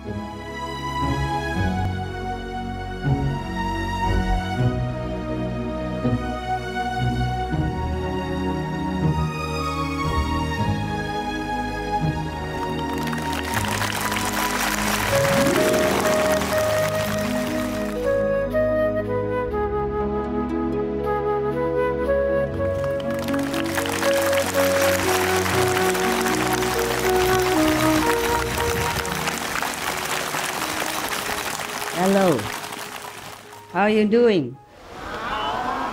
Hello. How are you doing?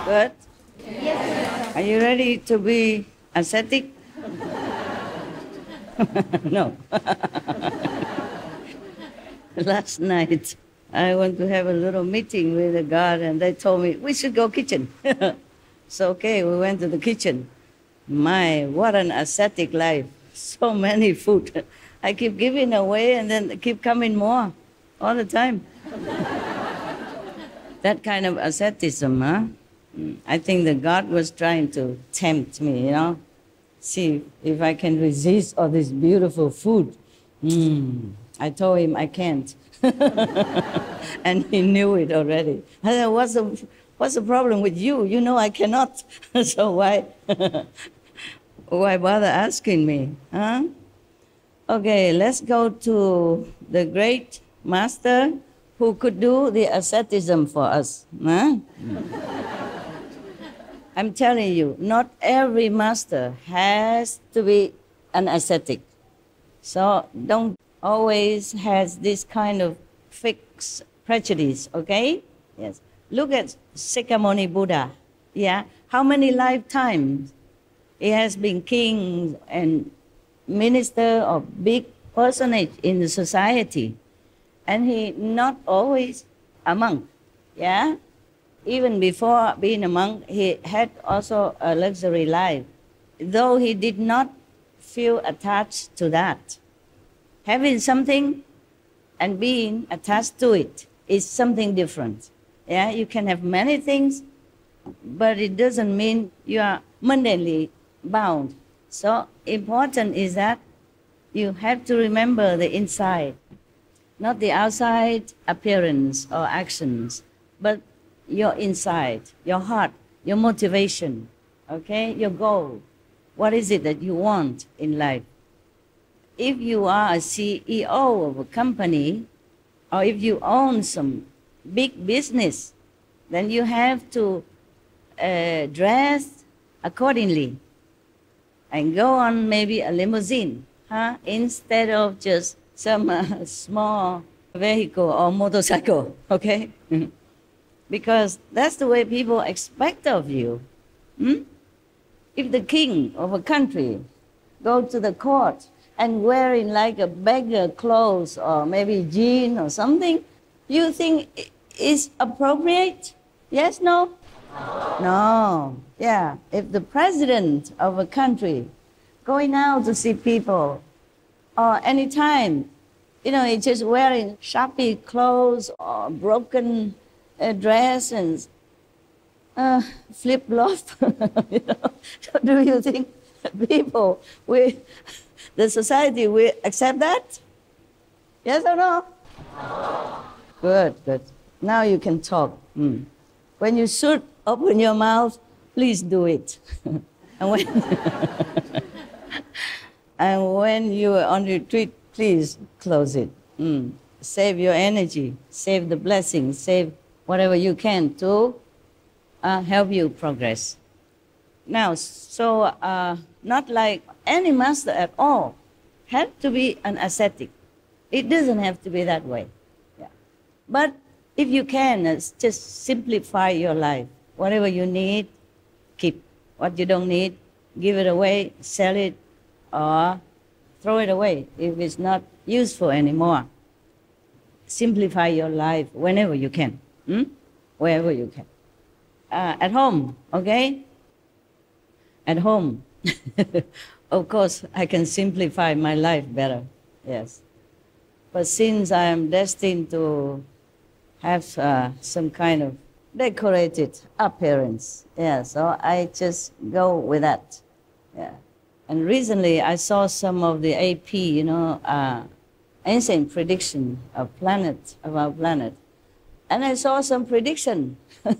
Good? Yes. Are you ready to be ascetic? No. Last night, I went to have a little meeting with the God, and they told me, we should go kitchen. So, okay, we went to the kitchen. My, what an ascetic life. So many food. I keep giving away and then keep coming more all the time. That kind of asceticism, huh? I think that God was trying to tempt me, you know? See if I can resist all this beautiful food. I told him I can't. And he knew it already. I said, what's the problem with you? You know I cannot. So why bother asking me, huh? Okay, let's go to the great master who could do the asceticism for us. Huh? I'm telling you, not every master has to be an ascetic. So don't always has this kind of fixed prejudice, okay? Yes. Look at Sakyamuni Buddha. Yeah. How many lifetimes he has been king and minister or big personage in the society. And he not always a monk, yeah? Even before being a monk, he had also a luxury life, though he did not feel attached to that. Having something and being attached to it is something different. Yeah, you can have many things, but it doesn't mean you are mundanely bound. So important is that you have to remember the inside. Not the outside appearance or actions, but your inside, your heart, your motivation, okay, your goal. What is it that you want in life? If you are a CEO of a company, or if you own some big business, then you have to dress accordingly and go on maybe a limousine, huh? Instead of just some small vehicle or motorcycle, okay? Because that's the way people expect of you. If the king of a country go to the court and wearing like a beggar clothes or maybe jean or something, you think it's appropriate? Yes, no? No. Yeah. If the president of a country going out to see people, or any time, you know, he's just wearing shabby clothes or broken dress and flip-flop, you know. So do you think people, the society will accept that? Yes or no? Good, good. Now you can talk. When you should open your mouth, please do it. And when you are on retreat, please close it. Save your energy, save the blessings, save whatever you can to help you progress. Now, so not like any master at all had to be an ascetic. It doesn't have to be that way. Yeah. But if you can, just simplify your life. Whatever you need, keep. What you don't need, give it away, sell it, or throw it away if it's not useful anymore. Simplify your life whenever you can, wherever you can. At home, okay? At home. Of course, I can simplify my life better, yes. But since I am destined to have some kind of decorated appearance, yeah, so I just go with that, yeah. And recently I saw some of the AP, you know, ancient prediction of our planet. And I saw some prediction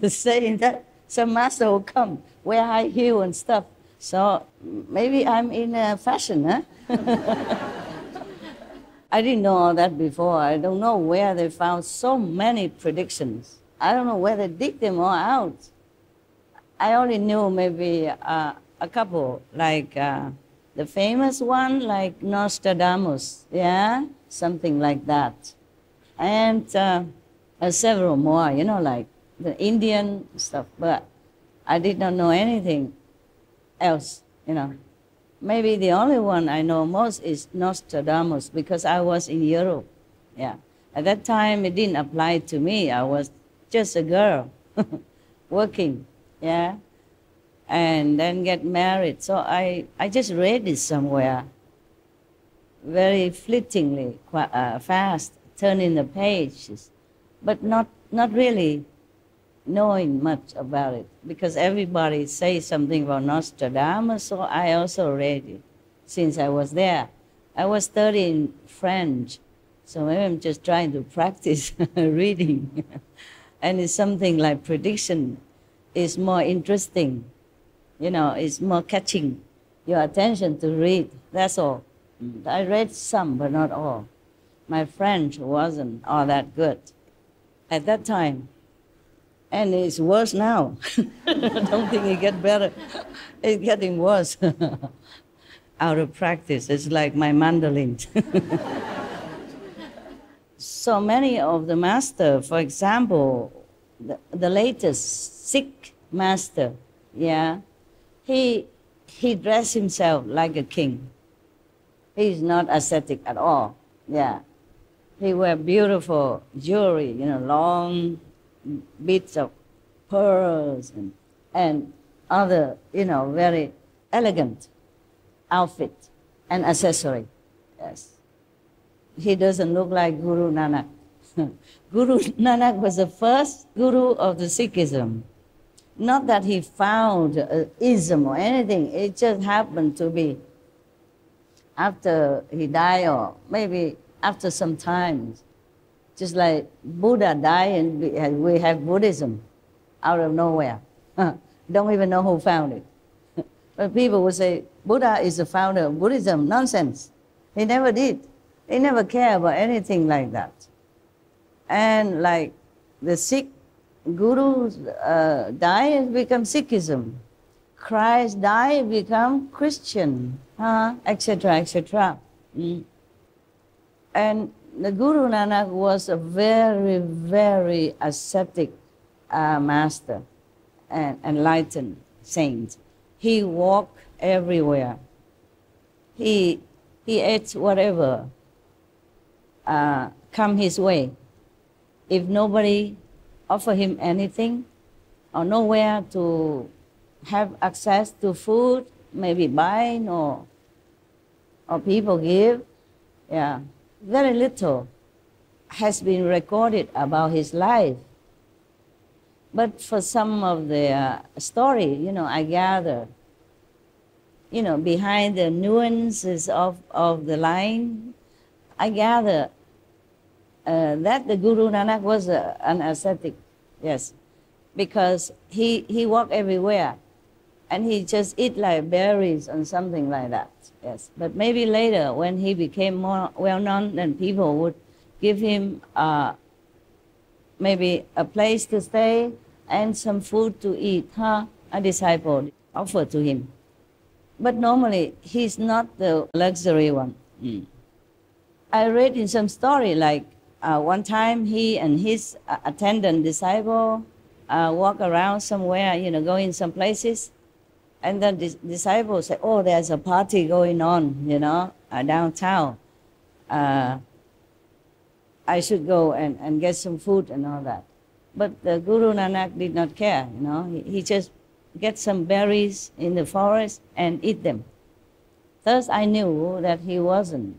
saying that some master will come, wear high heel and stuff. So maybe I'm in fashion, huh? I didn't know all that before. I don't know where they found so many predictions. I don't know where they dig them all out. I only knew maybe a couple, like the famous one, like Nostradamus, yeah, something like that. And several more, you know, like the Indian stuff, but I did not know anything else, you know. Maybe the only one I know most is Nostradamus, because I was in Europe, yeah. At that time, it didn't apply to me. I was just a girl working, yeah, and then get married. So I just read it somewhere, very fleetingly, fast, turning the pages, but not really knowing much about it, because everybody says something about Nostradamus, so I also read it since I was there. I was studying French, so maybe I'm just trying to practice reading. And it's something like prediction is more interesting, you know, it's more catching your attention to read, that's all. I read some, but not all. My French wasn't all that good at that time. And it's worse now. I don't think it gets better. It's getting worse. Out of practice, it's like my mandolin. So many of the master, for example, the latest Sikh master, yeah, he dressed himself like a king. He's not ascetic at all, yeah. He wear beautiful jewelry, you know, long bits of pearls and other, you know, very elegant outfit and accessory, yes. He doesn't look like Guru Nanak. Guru Nanak was the first guru of the Sikhism. Not that he found ism or anything, it just happened to be after he died, or maybe after some time. Just like Buddha died and we have Buddhism out of nowhere. Don't even know who found it. But people would say, Buddha is the founder of Buddhism. Nonsense. He never did. He never cared about anything like that. And like the Sikh gurus die and become Sikhism. Christ died, become Christian, etc., etc. And the Guru Nanak was a very, very ascetic master and enlightened saint. He walked everywhere. He ate whatever come his way. If nobody offered him anything, or nowhere to have access to food, maybe buying or people give, yeah, very little has been recorded about his life. But for some of the story, you know, I gather, you know, behind the nuances of the line, I gather that the Guru Nanak was an ascetic, yes, because he walked everywhere and he just eat like berries and something like that, yes. But maybe later when he became more well-known, then people would give him maybe a place to stay and some food to eat, a disciple offered to him. But normally he's not the luxury one. I read in some story like one time he and his attendant disciple walk around somewhere, you know, go in some places, and then the disciple say, oh, there's a party going on, you know, downtown. I should go and get some food and all that. But the Guru Nanak did not care, you know. He just get some berries in the forest and eat them. Thus I knew that he wasn't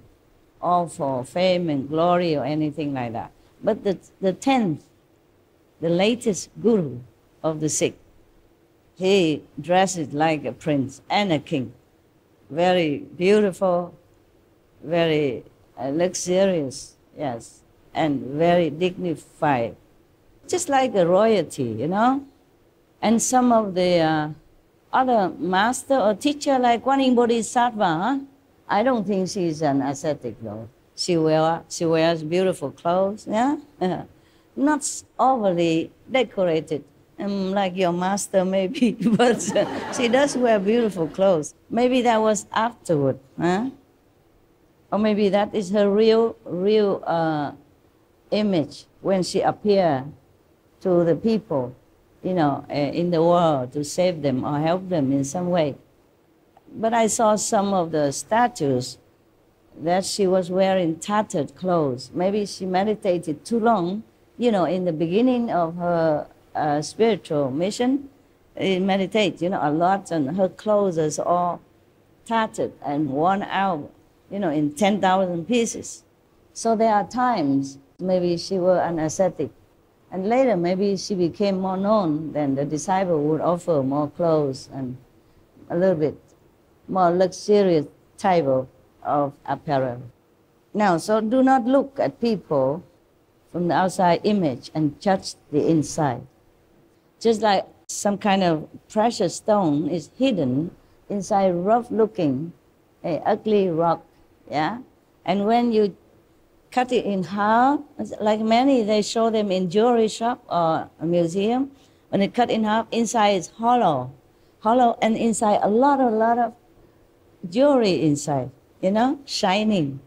all for fame and glory or anything like that. But the 10th, the latest guru of the Sikh, he dresses like a prince and a king. Very beautiful, very luxurious, yes, and very dignified, just like a royalty, you know. And some of the other master or teacher like Kuan Yin Bodhisattva, I don't think she's an ascetic though. She wears beautiful clothes, yeah, not overly decorated, like your master maybe, but she does wear beautiful clothes. Maybe that was afterward, huh? Or maybe that is her real image when she appeared to the people, you know, in the world to save them or help them in some way. But I saw some of the statues that she was wearing tattered clothes. Maybe she meditated too long, you know, in the beginning of her spiritual mission. Meditate, you know, a lot, and her clothes is all tattered and worn out, you know, in 10,000 pieces. So there are times maybe she was an ascetic. And later, maybe she became more known, then the disciple would offer more clothes and a little bit more luxurious type of apparel. Now, so do not look at people from the outside image and judge the inside. Just like some kind of precious stone is hidden inside rough-looking, ugly rock, yeah? And when you cut it in half, like many, they show them in jewelry shop or a museum. When it cut in half, inside is hollow, and inside a lot of jewelry inside, you know, shining.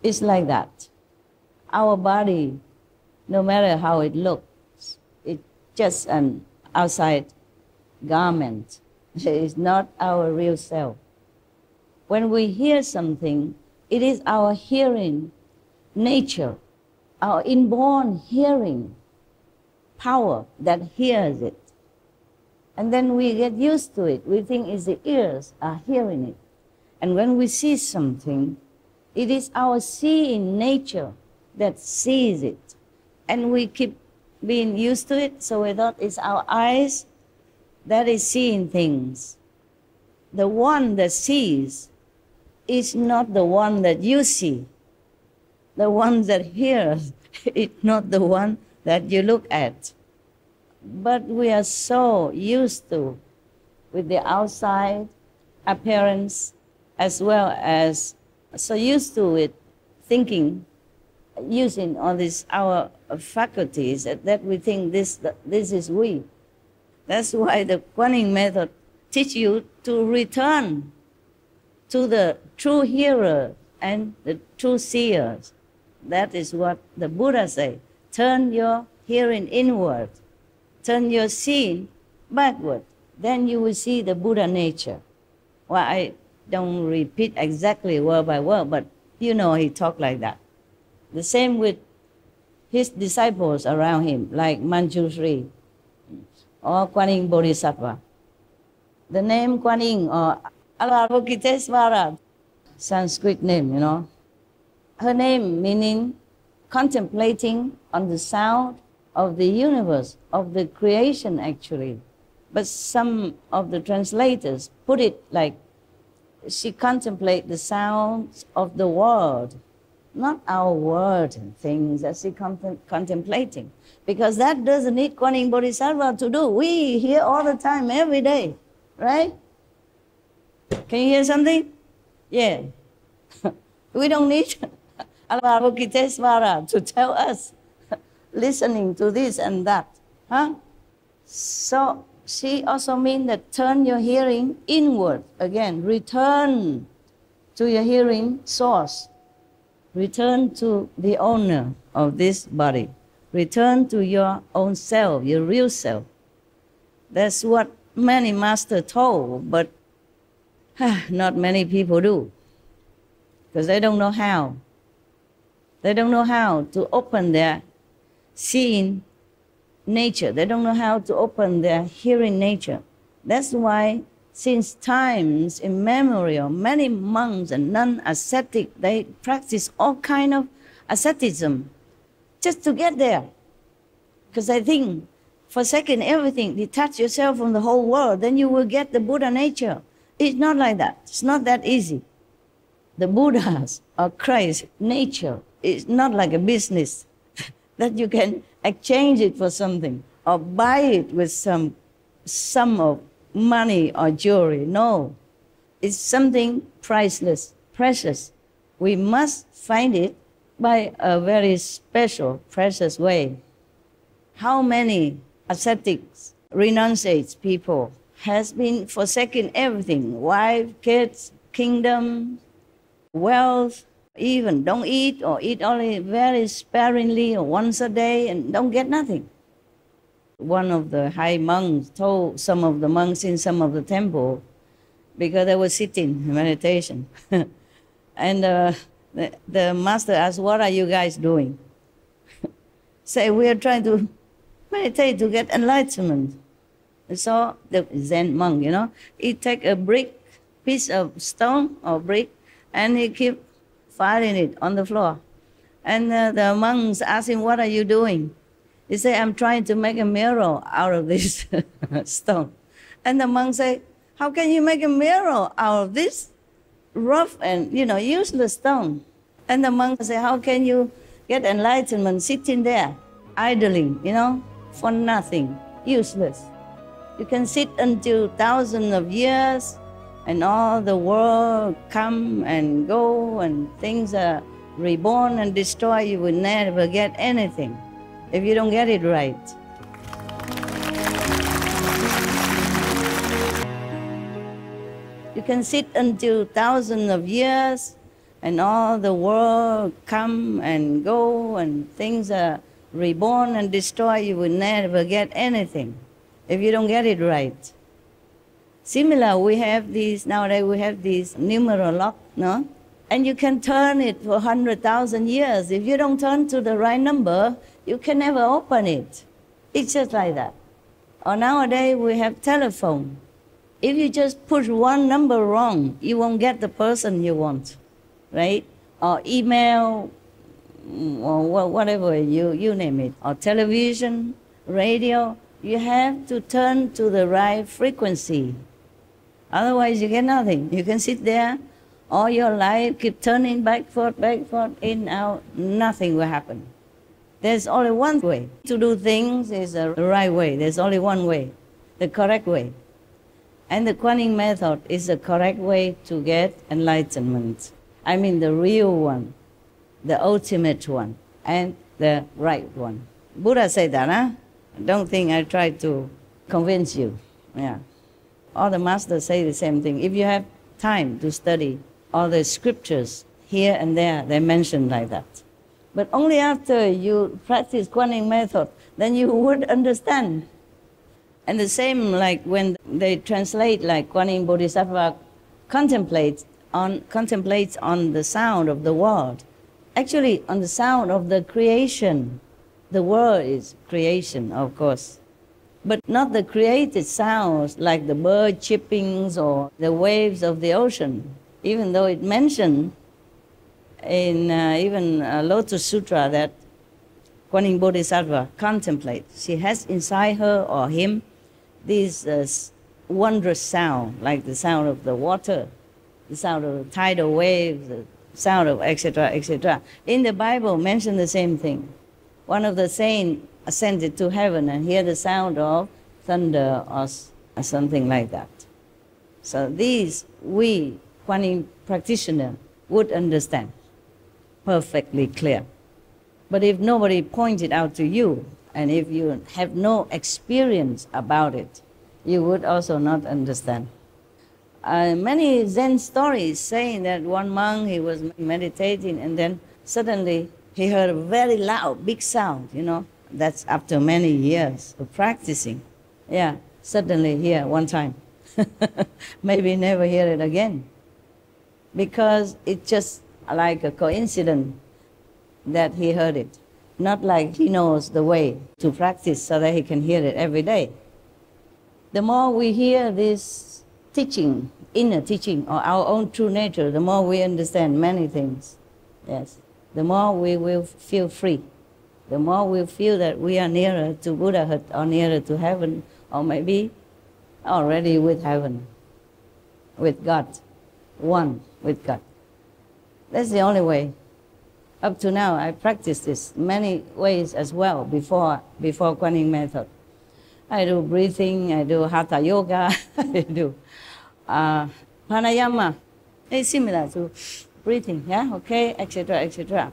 It's like that. Our body, no matter how it looks, it's just an outside garment. It's not our real self. When we hear something, it is our hearing nature, our inborn hearing power that hears it. And then we get used to it. We think it's the ears are hearing it. And when we see something, it is our seeing nature that sees it. And we keep being used to it, so we thought it's our eyes that is seeing things. The one that sees is not the one that you see. The one that hears is not the one that you look at. But we are so used to with the outside appearance, as well as so used to it thinking, using all these our faculties that we think this is we. That's why the Kuan Yin method teach you to return to the true hearer and the true seers. That is what the Buddha said. Turn your hearing inward. Turn your seeing backward. Then you will see the Buddha nature. Well, I don't repeat exactly word by word, but you know he talked like that. The same with his disciples around him, like Manjushri or Kuan Yin Bodhisattva. The name Kuan Yin or Avalokitesvara, Sanskrit name, you know. Her name meaning contemplating on the sound of the universe, of the creation actually. But some of the translators put it like she contemplates the sounds of the world, not our word and things that she contemplating. Because that doesn't need Kuan Yin Bodhisattva to do. We hear all the time, every day, right? Can you hear something? Yeah. We don't need Avalokitesvara to tell us listening to this and that. Huh? So she also means that turn your hearing inward. Again, return to your hearing source. Return to the owner of this body. Return to your own self, your real self. That's what many masters told, but not many people do. Because they don't know how. They don't know how to open their seeing nature. They don't know how to open their hearing nature. That's why since times immemorial, many monks and non-ascetic, they practice all kind of asceticism just to get there. Because I think, forsaking everything, detach yourself from the whole world, then you will get the Buddha nature. It's not like that. It's not that easy. The Buddhas or Christ, nature is not like a business that you can exchange it for something or buy it with some sum of money or jewelry. No, it's something priceless, precious. We must find it by a very special, precious way. How many ascetics, renunciates people has been forsaking everything, wife, kids, kingdom, wealth, even don't eat or eat only very sparingly or once a day and don't get nothing. One of the high monks told some of the monks in some of the temple, because they were sitting in meditation, and the master asked, "What are you guys doing?" Say, "We are trying to meditate to get enlightenment." So the Zen monk, he take a piece of stone or brick, and he keep filing it on the floor. And the monks ask him, "What are you doing?" He said, "I'm trying to make a mirror out of this stone." And the monk say, "How can you make a mirror out of this rough and useless stone?" And the monk say, "How can you get enlightenment sitting there, idling, for nothing, useless? You can sit until thousands of years, and all the world come and go, and things are reborn and destroyed. You will never get anything if you don't get it right." You can sit until thousands of years, and all the world come and go, and things are reborn and destroyed. You will never get anything if you don't get it right. Similar, nowadays we have these numeral lock, no? And you can turn it for 100,000 years. If you don't turn to the right number, you can never open it. It's just like that. Or nowadays we have telephone. If you just push one number wrong, you won't get the person you want, right? Or email, or whatever, you name it. Or television, radio, you have to turn to the right frequency. Otherwise you get nothing. You can sit there all your life, keep turning back, forth, in, out, nothing will happen. There's only one way to do things, is the right way. There's only one way, the correct way. And the Kuan method is the correct way to get enlightenment. I mean the real one, the ultimate one, and the right one. Buddha said that, huh? Don't think I try to convince you. Yeah. All the masters say the same thing. If you have time to study all the scriptures here and there, they mention like that. But only after you practice Kuan method, then you would understand. And the same like when they translate like Kuan Bodhisattva contemplates on the sound of the world. Actually, on the sound of the creation. The world is creation, of course. But not the created sounds like the bird chirpings or the waves of the ocean, even though it mentioned in even Lotus Sutra that Kuan Bodhisattva contemplates. She has inside her or him this wondrous sound, like the sound of the water, the sound of the tidal waves, the sound of etc., etc. In the Bible, mention the same thing. One of the saints ascended to heaven and hear the sound of thunder or something like that. So these we, Kuan Yin practitioner, would understand perfectly clear. But if nobody pointed out to you, and if you have no experience about it, you would also not understand. Many Zen stories saying that one monk, he was meditating and then suddenly he heard a very loud, big sound, That's after many years of practicing. Yeah, suddenly here one time. Maybe never hear it again. Because it's just like a coincidence that he heard it. Not like he knows the way to practice so that he can hear it every day. The more we hear this teaching, inner teaching, or our own true nature, the more we understand many things. Yes. The more we will feel free. The more we feel that we are nearer to Buddhahood or nearer to heaven, or maybe already with heaven, with God, one with God. That's the only way. Up to now, I practice this many ways as well before Kuan Yin method. I do breathing, I do Hatha Yoga, I do pranayama. It's similar to breathing, yeah, okay, etc., etc.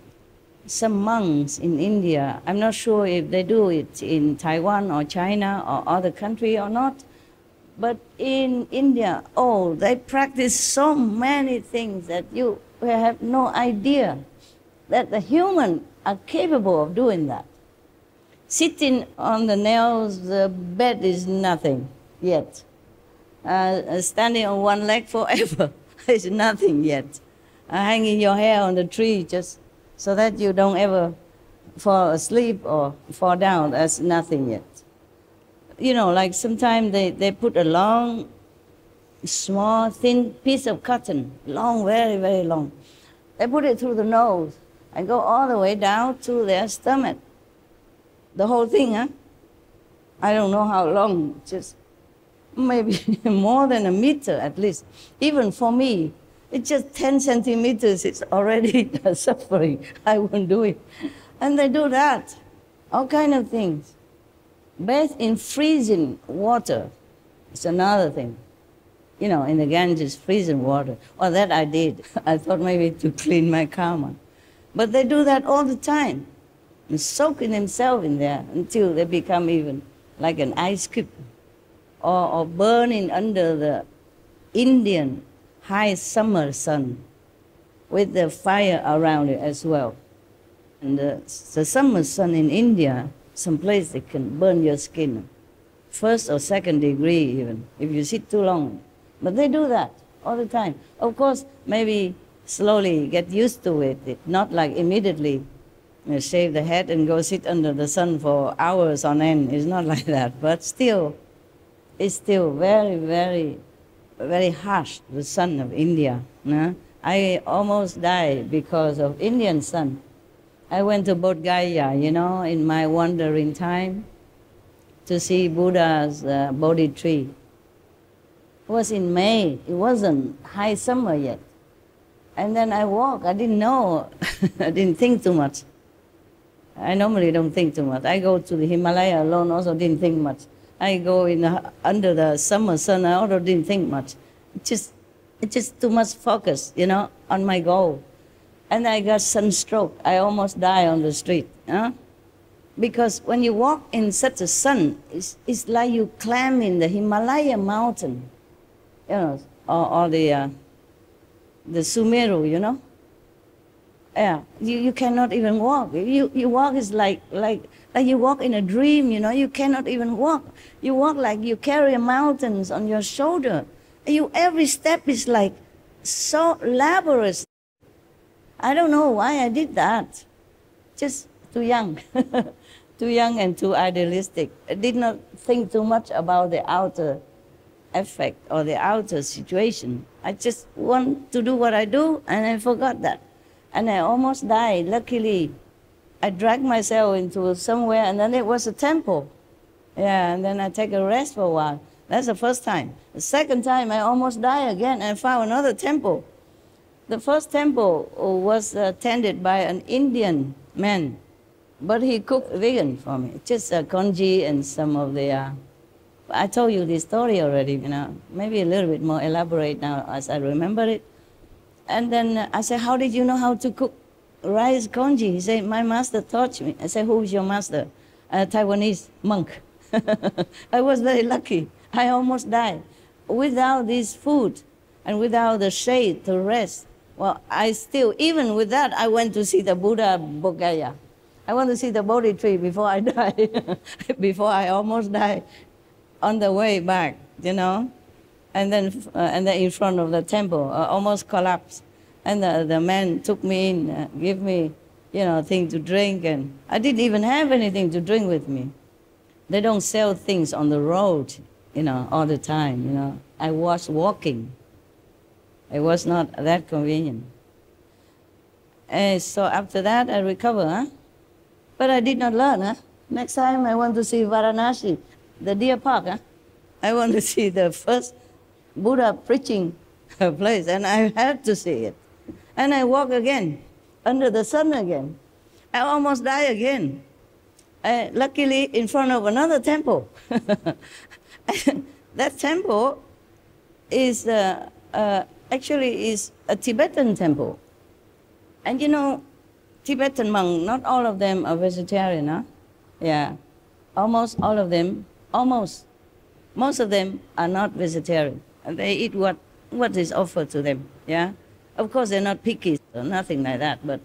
Some monks in India, I'm not sure if they do it in Taiwan or China or other country or not, but in India, oh, they practice so many things that you have no idea that the human are capable of doing that. Sitting on the nails, the bed is nothing yet. Standing on one leg forever is nothing yet. Hanging your hair on the tree just so that you don't ever fall asleep or fall down, that's nothing yet. You know, like sometimes they put a long, small, thin piece of cotton, long, very, very long. They put it through the nose and go all the way down to their stomach. The whole thing, huh? I don't know how long, just maybe more than a meter at least. Even for me, it's just 10 centimeters, it's already suffering. I won't do it. And they do that, all kind of things. Bathe in freezing water, it's another thing. You know, in the Ganges, freezing water. Well, that I did. I thought maybe to clean my karma. But they do that all the time. And soaking themselves in there until they become even like an ice cube. Or burning under the Indian high summer sun with the fire around it as well. And the summer sun in India, some place they can burn your skin. First or second degree even, if you sit too long. But they do that all the time. Of course, maybe slowly get used to it, not like immediately shave the head and go sit under the sun for hours on end. It's not like that, but still, it's still very, very, very harsh, the sun of India. No? I almost died because of Indian sun. I went to Bodh Gaya, you know, in my wandering time to see Buddha's Bodhi tree. It was in May, it wasn't high summer yet. And then I walked, I didn't know, I didn't think too much. I normally don't think too much. I go to the Himalaya alone, also didn't think much. I go under the summer sun, I also didn't think much. It's just too much focus, you know, on my goal. And I got sunstroke. I almost died on the street. Huh? Because when you walk in such a sun, it's like you climb in the Himalaya mountain, you know, or the Sumeru, you know. Yeah, you cannot even walk. You walk is like you walk in a dream, you know. You cannot even walk. You walk like you carry mountains on your shoulder. Every step is like so laborious. I don't know why I did that. Just too young. Too young and too idealistic. I did not think too much about the outer effect or the outer situation. I just want to do what I do, and I forgot that. And I almost died. Luckily, I dragged myself into somewhere, and then it was a temple. Yeah, and then I take a rest for a while. That's the first time. The second time, I almost died again and found another temple. The first temple was tended by an Indian man, but he cooked vegan for me. Just congee and some of the... I told you this story already, you know, maybe a little bit more elaborate now as I remember it. And then I said, how did you know how to cook rice congee? He said, my master taught me. I said, who's your master? A Taiwanese monk. I was very lucky. I almost died. Without this food and without the shade to rest, well, I still, even with that, I went to see the Buddha Bodh Gaya. I want to see the Bodhi tree before I die, before I almost die on the way back, you know. And then in front of the temple, almost collapsed. And the man took me in, gave me, you know, thing to drink, and I didn't even have anything to drink with me. They don't sell things on the road, you know, all the time, you know. I was walking. It was not that convenient. And so after that, I recovered, huh? But I did not learn, huh? Next time I want to see Varanasi, the deer park, huh? I want to see the first Buddha preaching place, and I had to see it. And I walk again, under the sun again. I almost die again. Luckily, in front of another temple. That temple is actually is a Tibetan temple. And you know, Tibetan monks, not all of them are vegetarian, huh? Yeah, almost all of them, almost. Most of them are not vegetarian. And they eat what is offered to them, yeah? Of course, they're not picky or nothing like that, but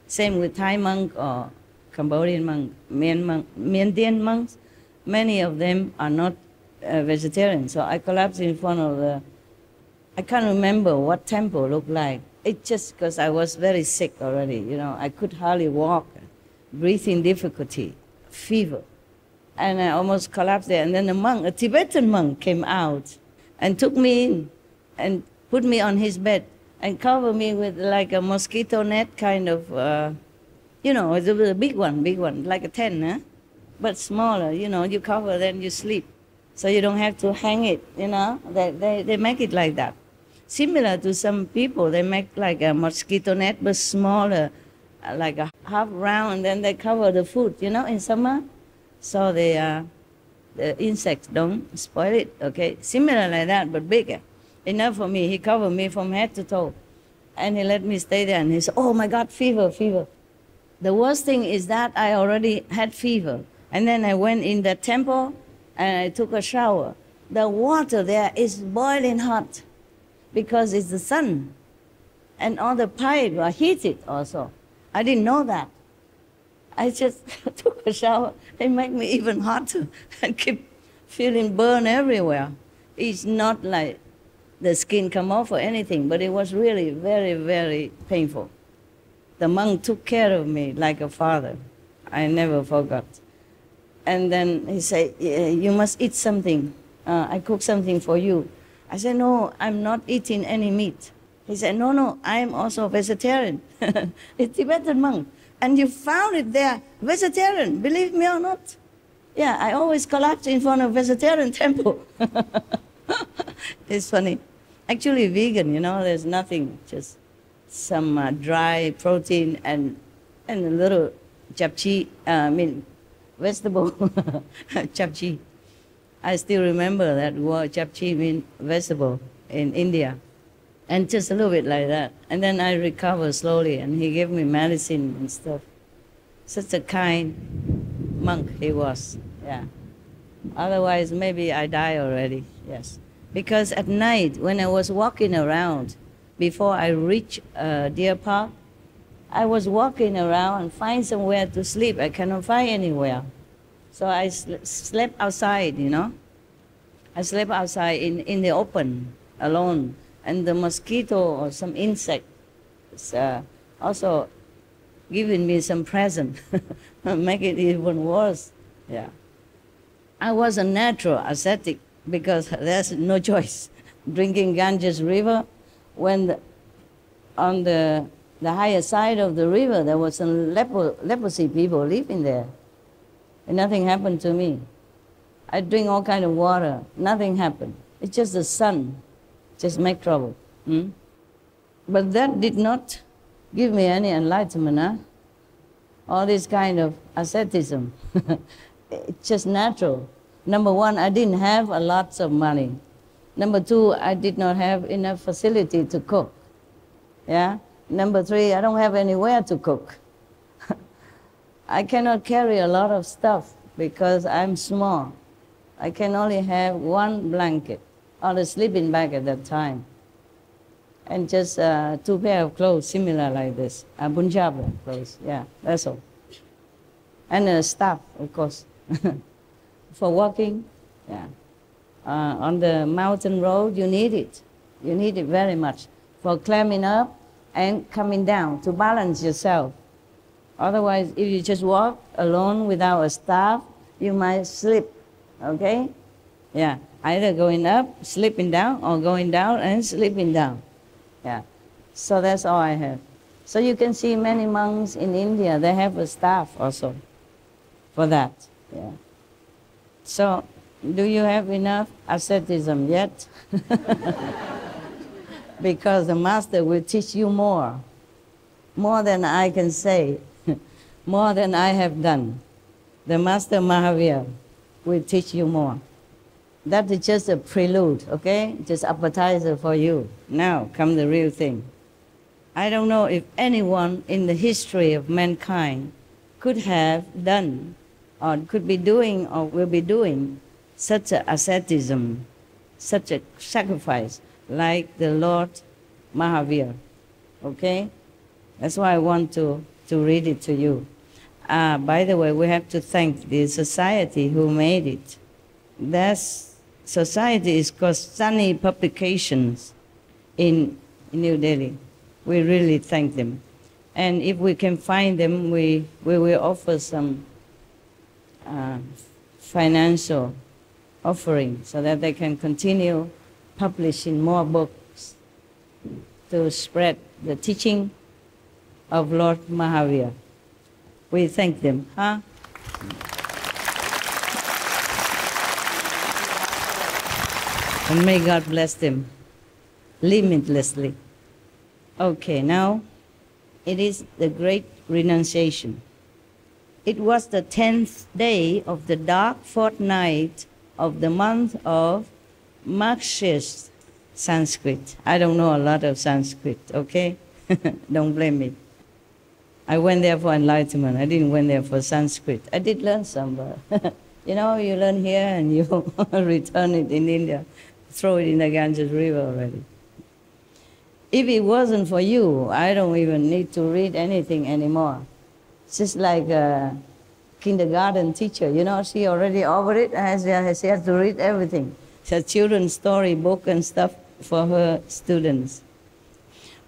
same with Thai monk or Cambodian monk, Miandian monks, many of them are not vegetarian. So I collapsed in front of the, I can't remember what temple looked like. It's just because I was very sick already, you know. I could hardly walk, breathing difficulty, fever. And I almost collapsed there. And then a monk, a Tibetan monk, came out and took me in and put me on his bed and covered me with like a mosquito net kind of, you know, it was a big one, like a tent, huh? But smaller, you know, you cover, then you sleep. So you don't have to hang it, you know. They make it like that. Similar to some people, they make like a mosquito net, but smaller, like a half round, and then they cover the food, you know, in summer. So the insects don't spoil it, okay? Similar like that, but bigger. Enough for me. He covered me from head to toe. And he let me stay there, and he said, oh my God, fever, fever. The worst thing is that I already had fever. And then I went in the temple, and I took a shower. The water there is boiling hot, because it's the sun. And all the pipes are heated also. I didn't know that. I just took a shower. It made me even hotter. I keep feeling burn everywhere. It's not like the skin come off or anything, but it was really very, very painful. The monk took care of me like a father. I never forgot. And then he said, you must eat something. I cook something for you. I said, no, I'm not eating any meat. He said, no, I'm also vegetarian. It's Tibetan monk. And you found it there, vegetarian, believe me or not. Yeah, I always collapse in front of vegetarian temple. It's funny. Actually vegan, you know, there's nothing, just some dry protein and a little japchae, vegetable, japchae. I still remember that word, japchae means vegetable in India. And just a little bit like that. And then I recovered slowly, and he gave me medicine and stuff. Such a kind monk he was, yeah. Otherwise, maybe I die already, yes. Because at night, when I was walking around, before I reached Deer Park, I was walking around and find somewhere to sleep. I cannot find anywhere. So I slept outside, you know. I slept outside in the open, alone. And the mosquito or some insect is also giving me some present, make it even worse. Yeah. I was a natural ascetic because there's no choice. Drinking Ganges River, when on the higher side of the river there was some leprosy people living there. And nothing happened to me. I drink all kind of water, nothing happened. It's just the sun. Just make trouble. But that did not give me any enlightenment, huh? All this kind of asceticism. It's just natural. Number one, I didn't have a lot of money. Number two, I did not have enough facility to cook. Yeah? Number three, I don't have anywhere to cook. I cannot carry a lot of stuff because I'm small. I can only have one blanket or a sleeping bag at that time. And just 2 pairs of clothes similar like this, Punjabi clothes, yeah, that's all. And a staff, of course, for walking, yeah. On the mountain road, you need it. You need it very much for climbing up and coming down to balance yourself. Otherwise, if you just walk alone without a staff, you might slip, okay? Yeah, either going up, slipping down, or going down and slipping down. Yeah, so that's all I have. So you can see many monks in India, they have a staff also for that. Yeah. So, do you have enough asceticism yet? because the Master will teach you more than I can say, more than I have done. The Master Mahavira will teach you more. That is just a prelude, okay? Just appetizer for you. Now come the real thing. I don't know if anyone in the history of mankind could have done, or could be doing, or will be doing such a asceticism, such a sacrifice like the Lord Mahavira, okay? That's why I want to read it to you. By the way, we have to thank the society who made it. That society is called Sunny Publications in New Delhi. We really thank them. And if we can find them, we will offer some financial offering so that they can continue publishing more books to spread the teaching of Lord Mahavira. We thank them, huh? And may God bless them limitlessly. Okay, now it is the great renunciation. It was the 10th day of the dark fortnight of the month of Marxist Sanskrit. I don't know a lot of Sanskrit, okay? Don't blame me. I went there for enlightenment. I didn't went there for Sanskrit. I did learn some, but you know, you learn here and you return it in India, throw it in the Ganges River already. If it wasn't for you, I don't even need to read anything anymore. It's just like a kindergarten teacher, you know, she already over it, she has to read everything. She has children's story book and stuff for her students.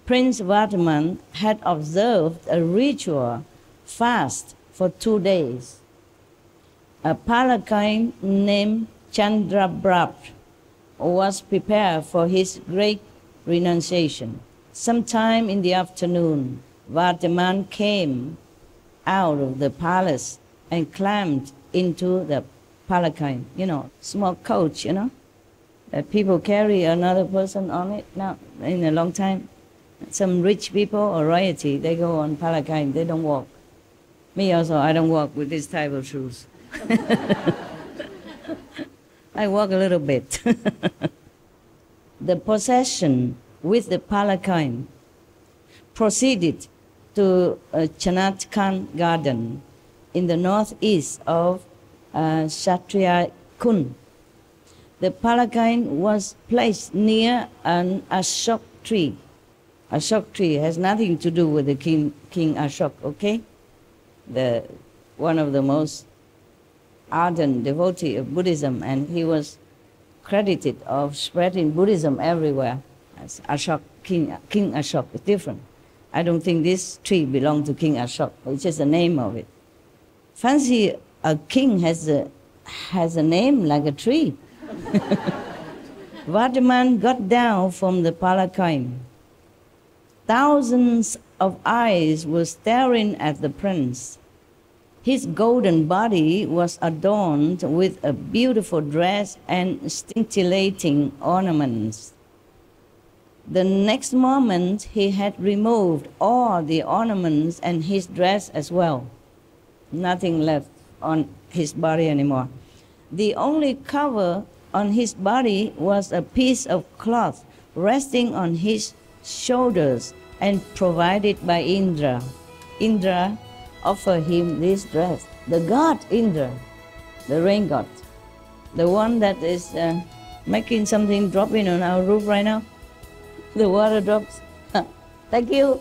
Prince Vardhaman had observed a ritual fast for 2 days. A palanquin named Chandraprabha was prepared for his great renunciation. Sometime in the afternoon, Vardhaman came out of the palace and climbed into the palanquin, you know, small coach, you know, that people carry another person on it now in a long time. Some rich people or royalty, they go on palanquin, they don't walk. Me also, I don't walk with this type of shoes. I walk a little bit. The procession with the palanquin proceeded to Chanatkan Garden in the northeast of Kshatriya Kund. The palanquin was placed near an Ashok tree. Ashok tree has nothing to do with the King Ashok, okay? One of the most ardent devotee of Buddhism, and he was credited of spreading Buddhism everywhere. As Ashok, King Ashok is different. I don't think this tree belonged to King Ashok. It's just the name of it. Fancy a king has a name like a tree. Vardhaman got down from the palanquin. Thousands of eyes were staring at the prince. His golden body was adorned with a beautiful dress and scintillating ornaments. The next moment, he had removed all the ornaments and his dress as well. Nothing left on his body anymore. The only cover on his body was a piece of cloth resting on his shoulders and provided by Indra. Indra offered him this dress. The god Indra, the rain god, the one that is making something drop in on our roof right now. The water drops. Thank you.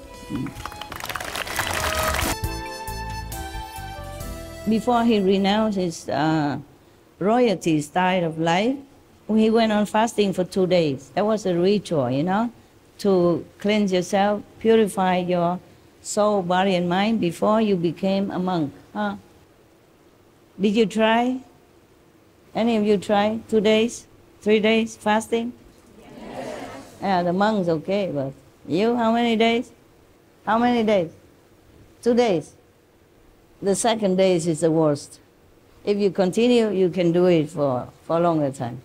Before he renounced his royalty style of life, he went on fasting for 2 days. That was a ritual, you know, to cleanse yourself, purify your soul, body, and mind before you became a monk. Huh? Did you try? Any of you try 2 days, 3 days fasting? Yes. Yeah, the monks okay, but you, how many days? How many days? 2 days. The second day is the worst. If you continue, you can do it for a longer time.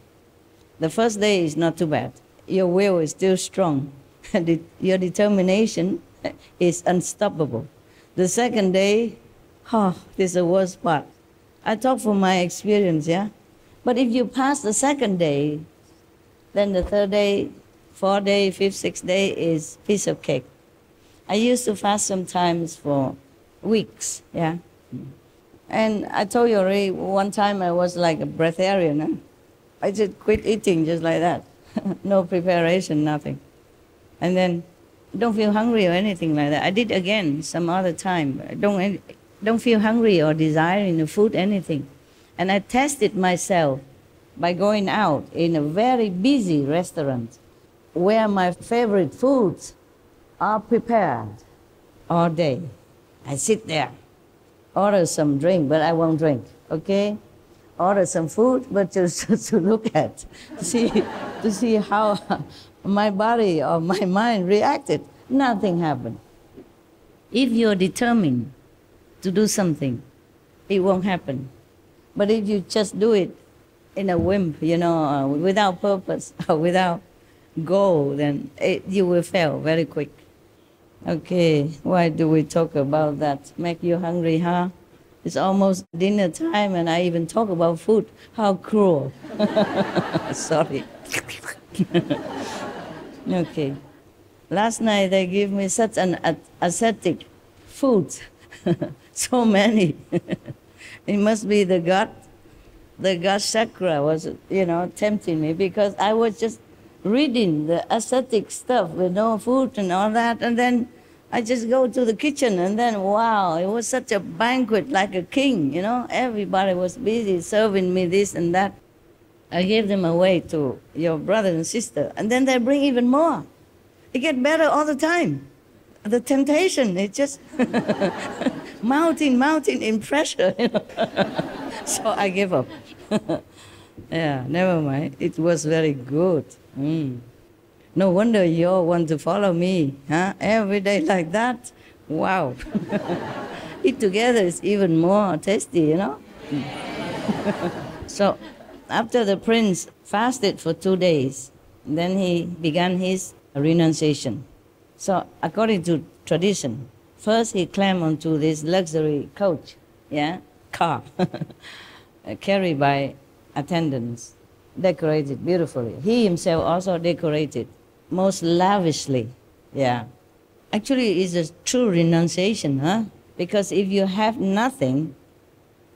The first day is not too bad. Your will is still strong. Your determination is unstoppable. The second day, this is the worst part. I talk from my experience, yeah? But if you pass the second day, then the third day, fourth day, fifth, sixth day is piece of cake. I used to fast sometimes for weeks, yeah? And I told you already, one time I was like a breatharian. Huh? I just quit eating just like that. No preparation, nothing. And then don't feel hungry or anything like that. I did again some other time. Don't feel hungry or desiring the food, anything. And I tested myself by going out in a very busy restaurant where my favorite foods are prepared all day. I sit there, order some drink, but I won't drink, okay? Order some food, but just to look at, to see how my body or my mind reacted. Nothing happened. If you're determined to do something, it won't happen. But if you just do it in a whim, without purpose or without goal, then you will fail very quick. Okay, why do we talk about that? Make you hungry, huh? It's almost dinner time and I even talk about food. How cruel. Sorry. Okay. Last night they gave me such an ascetic food. So many. It must be the God chakra was, tempting me, because I was just reading the ascetic stuff with no food and all that, and then I just go to the kitchen, and then, wow, it was such a banquet like a king, Everybody was busy serving me this and that. I gave them away to your brother and sister, and then they bring even more. It gets better all the time. The temptation, it just mounting in pressure, So I gave up. Yeah, never mind. It was very good. No wonder you all want to follow me, huh? Every day like that. Wow. Eat together is even more tasty, So after the prince fasted for 2 days, then he began his renunciation. So according to tradition, first he climbed onto this luxury coach, car, carried by attendants, decorated beautifully. He himself also decorated most lavishly, Actually, it's a true renunciation, huh? Because if you have nothing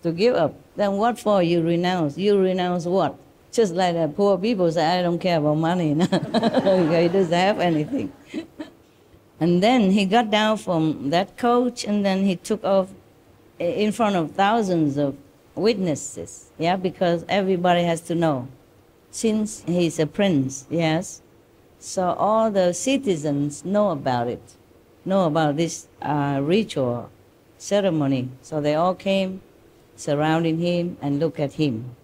to give up, then what for you renounce? You renounce what? Just like the poor people say, I don't care about money. He doesn't have anything. And then he got down from that coach, and then he took off in front of thousands of witnesses, because everybody has to know. Since he's a prince, so all the citizens know about it, know about this ritual ceremony. So they all came surrounding him and look at him.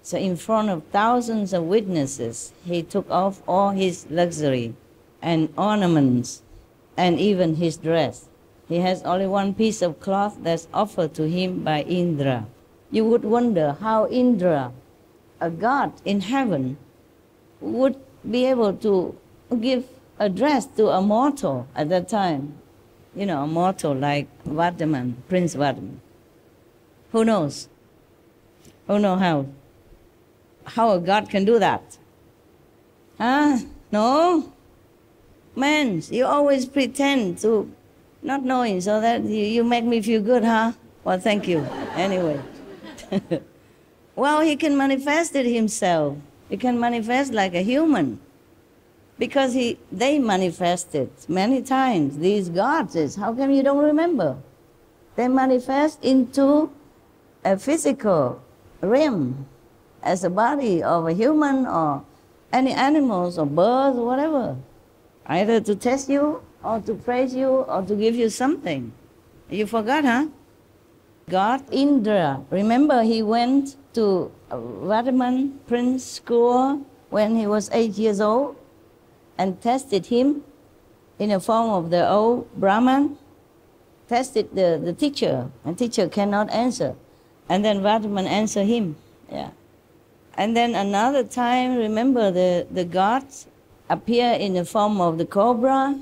So in front of thousands of witnesses, he took off all his luxury and ornaments and even his dress. He has only one piece of cloth that's offered to him by Indra. You would wonder how Indra, a god in heaven, would be able to give a dress to a mortal at that time. A mortal like Vardhaman, Prince Vardhaman. Who knows? Who knows how? How a god can do that? No? Man, you always pretend to not knowing so that you make me feel good, huh? Well, thank you. Anyway. Well, he can manifest it himself. He can manifest like a human. Because they manifested many times, these gods. How come you don't remember? They manifest into a physical realm as a body of a human or any animals or birds or whatever. Either to test you or to praise you or to give you something. You forgot, huh? God Indra. Remember he went to Vardhaman Prince school when he was 8 years old and tested him in the form of the old Brahman, tested the teacher, and teacher cannot answer. And then Vardhaman answered him. And then another time, remember the gods appear in the form of the cobra,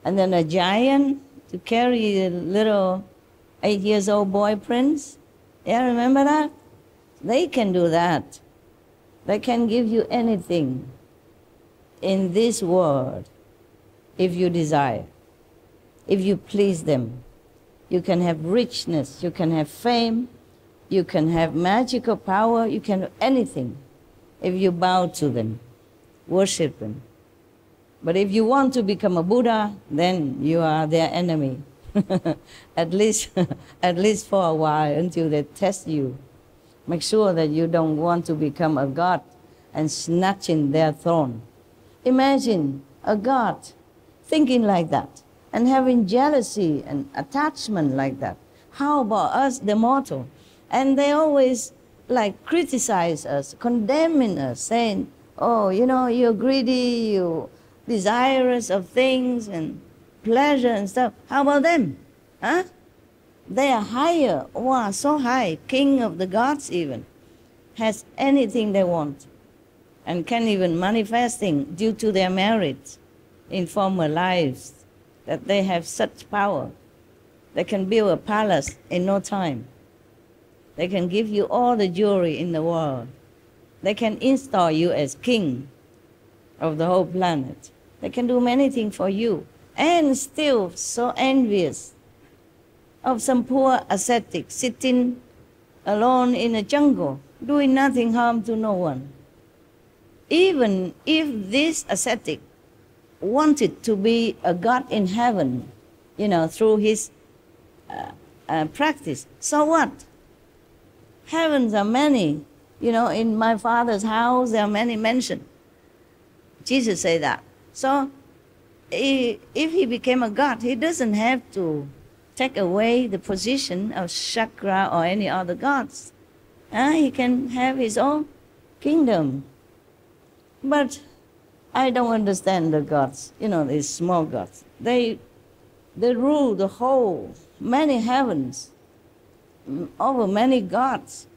and then a giant to carry a little 8-year-old boy prince. Yeah, remember that? They can do that. They can give you anything in this world if you desire, if you please them. You can have richness, you can have fame, you can have magical power, you can do anything if you bow to them, worship them. But if you want to become a Buddha, then you are their enemy. at least for a while, until they test you. Make sure that you don't want to become a god and snatching their throne. Imagine a god thinking like that and having jealousy and attachment like that. How about us, the mortal? And they always like criticize us, condemning us, saying, oh, you know, you're greedy, you're desirous of things and pleasure and stuff. How about them? Huh? They are higher. Wow, so high. King of the gods even. Has anything they want. And can even manifesting due to their merits in former lives. That they have such power. They can build a palace in no time. They can give you all the jewelry in the world. They can install you as king of the whole planet. They can do many things for you. And still so envious of some poor ascetic sitting alone in a jungle, doing nothing harm to no one. Even if this ascetic wanted to be a god in heaven, you know, through his practice, so what? Heavens are many. You know, in my Father's house there are many mansions. Jesus said that. So if he became a god, he doesn't have to take away the position of Chakra or any other gods. He can have his own kingdom. But I don't understand the gods, you know, these small gods. They rule the whole, many heavens, over many gods,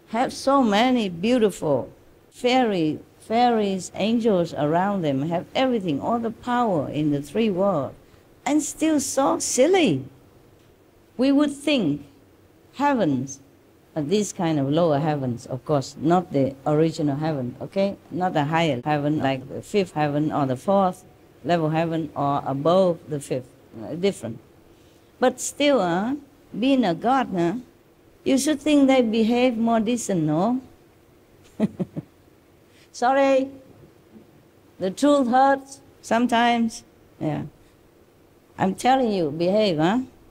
have so many beautiful fairies, angels around them, have everything, all the power in the three worlds, and still so silly. We would think heavens, these kind of lower heavens, of course, not the original heaven, okay? Not the higher heaven like the fifth heaven or the fourth level heaven or above the fifth, different. But still, being a god, you should think they behave more decent, no? Sorry, the truth hurts sometimes. Yeah, I'm telling you, behave,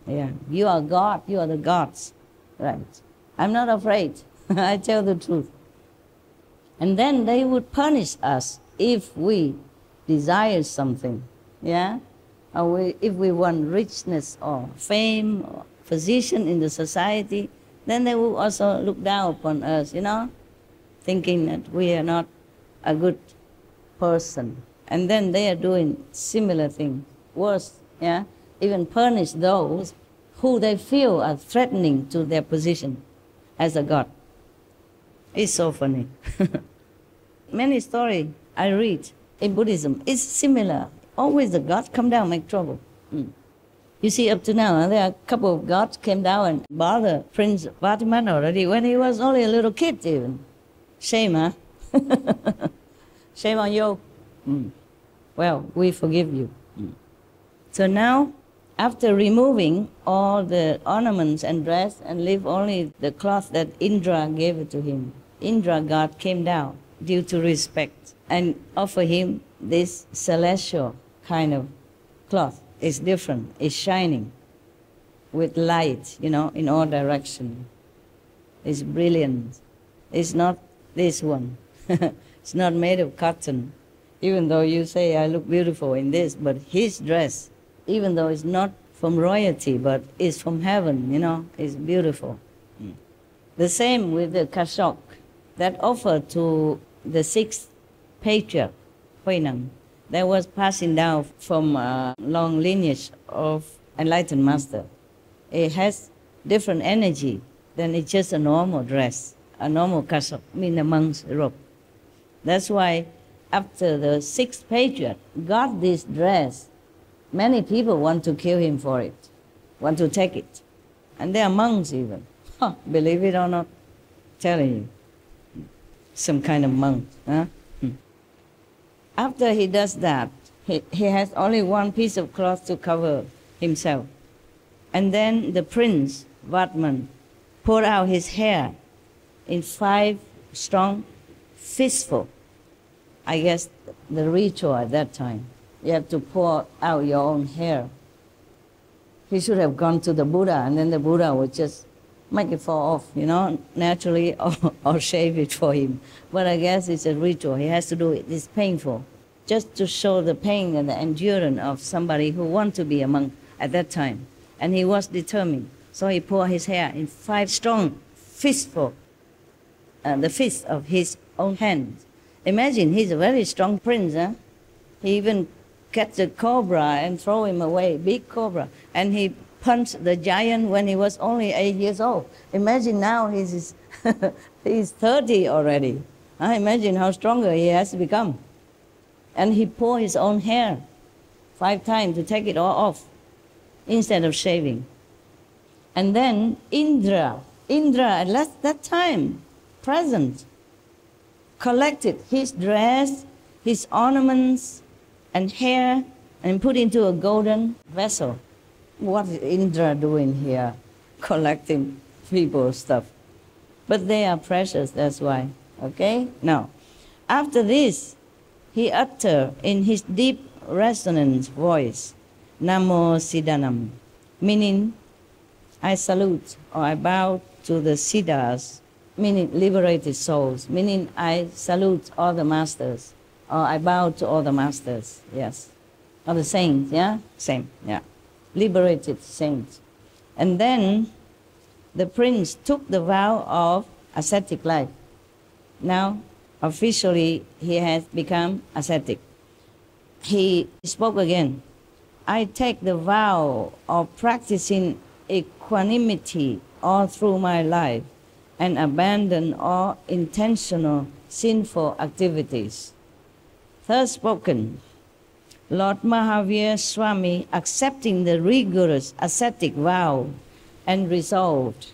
Yeah, you are God, you are the gods, right? I'm not afraid. I tell the truth. And then they would punish us if we desire something, yeah? Or if we want richness or fame or position in the society, then they will also look down upon us, you know, thinking that we are not a good person. And then they are doing similar things, worse, yeah? Even punish those who they feel are threatening to their position as a god. It's so funny. Many stories I read in Buddhism is similar. Always the god come down, make trouble. You see, up to now, there are a couple of gods came down and bothered Prince Vatiman already when he was only a little kid even. Shame, huh? Shame on you. Well, we forgive you. So now, after removing all the ornaments and dress and leave only the cloth that Indra gave it to him, Indra god came down due to respect and offer him this celestial kind of cloth. It's different, it's shining with light, you know, in all directions. It's brilliant. It's not this one. It's not made of cotton. Even though you say I look beautiful in this, but his dress, even though it's not from royalty, but it's from heaven, you know, it's beautiful. The same with the kashok that offered to the sixth patriarch, Huineng, that was passing down from a long lineage of enlightened master. It has different energy than it's just a normal dress, a normal kashok, mean a monk's robe. That's why after the sixth patriarch got this dress, many people want to kill him for it, want to take it. And they are monks even. Believe it or not, telling you. Some kind of monk. Huh? After he does that, he has only one piece of cloth to cover himself. And then the prince, Vatman, poured out his hair in 5 strong fistfuls. I guess the ritual at that time. You have to pour out your own hair. He should have gone to the Buddha, and then the Buddha would just make it fall off, naturally, or shave it for him. But I guess it's a ritual. He has to do it. It's painful, just to show the pain and the endurance of somebody who wants to be a monk at that time. And he was determined. So he poured his hair in 5 strong fistfuls, the fist of his own hands. Imagine, he's a very strong prince. Huh? He even catch a cobra and throw him away, big cobra. And he punched the giant when he was only 8 years old. Imagine now he's 30 already. Imagine how stronger he has become. And he poured his own hair 5 times to take it all off instead of shaving. And then Indra at that time, present, collected his dress, his ornaments, and hair, and put into a golden vessel. What is Indra doing here? Collecting people's stuff. But they are precious, that's why. Okay? Now, after this, he uttered in his deep resonant voice, Namo Siddhanam, meaning I salute or I bow to the Siddhas, meaning liberated souls, meaning I salute all the masters, or I bow to all the masters, yes. Or the saints, yeah? Same, yeah. Liberated saints. And then the prince took the vow of ascetic life. Now, officially, he has become ascetic. He spoke again. I take the vow of practicing equanimity all through my life and abandon all intentional sinful activities. Thus spoken, Lord Mahavira Swami, accepting the rigorous ascetic vow and resolved,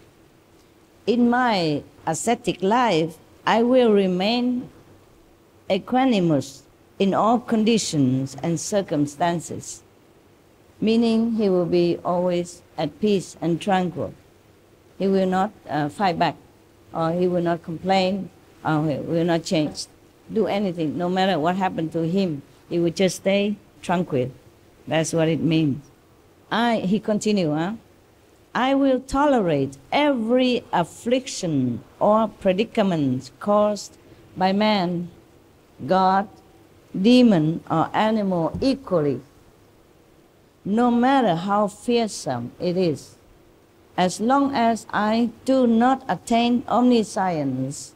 in my ascetic life, I will remain equanimous in all conditions and circumstances, meaning he will be always at peace and tranquil. He will not fight back, or he will not complain, or he will not change, do anything. No matter what happened to him, he will just stay tranquil. That's what it means. He continued, I will tolerate every affliction or predicament caused by man, God, demon, or animal equally, no matter how fearsome it is. As long as I do not attain omniscience,